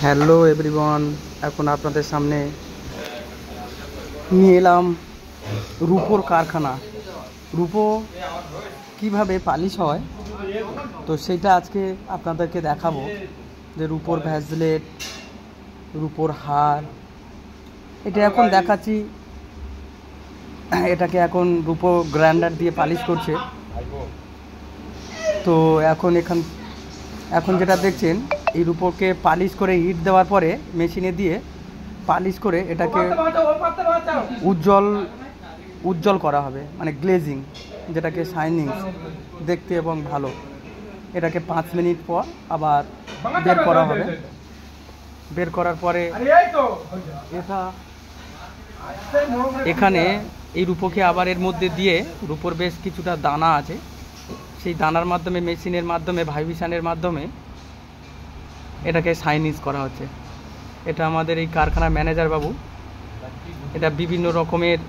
Hello everyone, এখন আপনাদের সামনে নিয়ে এলাম রূপোর কারখানা। রূপো কিভাবে পালিশ হয় তো সেটা আজকে আপনাদেরকে দেখাবো, যে রূপোর ভ্যাসলেট, রূপোর হার, এটা এখন দেখাচ্ছি। এটাকে এখন রূপো গ্রাইন্ডার দিয়ে পালিশ করছে। তো এখন যেটা দেখছেন, এই রূপোকে পালিশ করে হিট দেওয়ার পরে মেশিনে দিয়ে পালিশ করে এটাকে উজ্জ্বল করা হবে, মানে গ্লেজিং, যেটাকে শাইনিং দেখতে এবং ভালো। এটাকে 5 মিনিট পর আবার বের করা হবে। বের করার পরে এখানে এই রূপোকে আবার এর মধ্যে দিয়ে, রূপোর বেশ কিছুটা দানা আছে, সেই দানার মাধ্যমে, মেশিনের মাধ্যমে, ভাইব্রেশনের মাধ্যমে এটাকে শাইনিজ করা হচ্ছে। এটা আমাদের এই কারখানার ম্যানেজার বাবু, এটা বিভিন্ন রকমের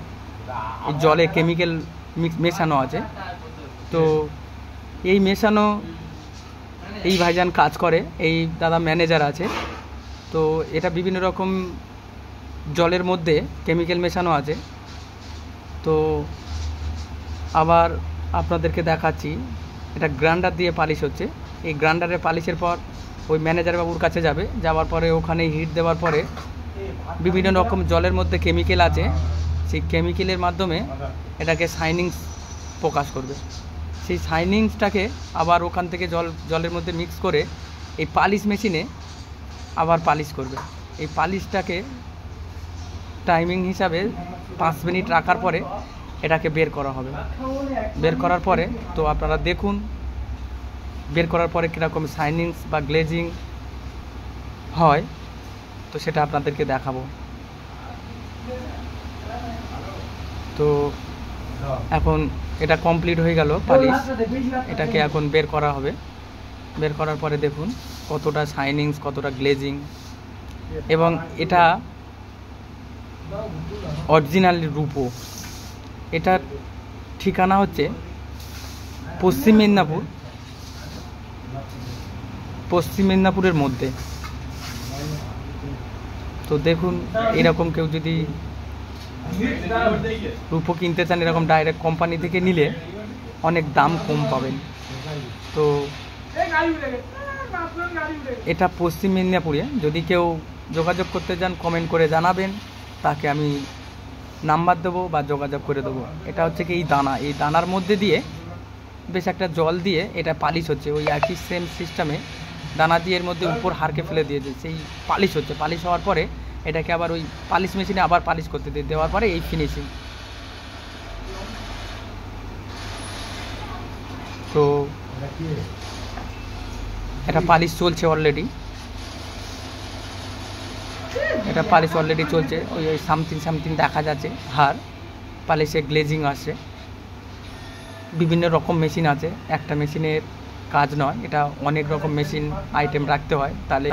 জলে কেমিক্যাল মেশানো আছে। তো এই মেশানো, এই ভাইজান কাজ করে, এই দাদা ম্যানেজার আছে। তো এটা বিভিন্ন রকম জলের মধ্যে কেমিক্যাল মেশানো আছে। তো আবার আপনাদেরকে দেখাচ্ছি, এটা গ্রাইন্ডার দিয়ে পালিশ হচ্ছে। এই গ্রাইন্ডারে পালিশের পর ওই ম্যানেজার বাবুর কাছে যাবে, যাওয়ার পরে ওখানে হিট দেওয়ার পরে বিভিন্ন রকম জলের মধ্যে কেমিক্যাল আছে, সেই কেমিক্যালের মাধ্যমে এটাকে শাইনিংস প্রকাশ করবে। সেই শাইনিংসটাকে আবার ওখান থেকে জলের মধ্যে মিক্স করে এই পালিশ মেশিনে আবার পালিশ করবে। এই পালিশটাকে টাইমিং হিসাবে 5 মিনিট রাখার পরে এটাকে বের করা হবে। বের করার পরে তো আপনারা দেখুন, বের করার পরে কীরকম শাইনিংস বা গ্লেজিং হয়, তো সেটা আপনাদেরকে দেখাবো। তো এখন এটা কমপ্লিট হয়ে গেল পালিশ, এটাকে এখন বের করা হবে। বের করার পরে দেখুন কতটা শাইনিংস, কতটা গ্লেজিং, এবং এটা অরিজিনাল রূপো। এটার ঠিকানা হচ্ছে পশ্চিম মেদিনীপুরের মধ্যে। তো দেখুন, এরকম কেউ যদি রূপো কিনতে চান, এরকম ডাইরেক্ট কোম্পানি থেকে নিলে অনেক দাম কম পাবেন। তো এটা পশ্চিম মেদিনীপুরে। যদি কেউ যোগাযোগ করতে চান, কমেন্ট করে জানাবেন, তাকে আমি নাম্বার দেবো বা যোগাযোগ করে দেবো। এটা হচ্ছে কি, এই দানার মধ্যে দিয়ে বেশ একটা জল দিয়ে এটা পালিশ হচ্ছে। ওই একই সেম সিস্টেমে দানা দিয়ে এর মধ্যে উপর হারকে ফেলে দিয়েছে, সেই পালিশ হচ্ছে। পালিশ হওয়ার পরে এটাকে আবার ওই পালিশ মেশিনে আবার পালিশ করতে দেওয়ার পরে এই ফিনিশিং। তো এটা পালিশ চলছে অলরেডি, এটা পালিশ অলরেডি চলছে। ওই সামথিং দেখা যাচ্ছে, হার পালিশে গ্লেজিং আসছে। বিভিন্ন রকম মেশিন আছে, একটা মেশিনের কাজ নয়, এটা অনেক রকম মেশিন আইটেম রাখতে হয়, তাহলে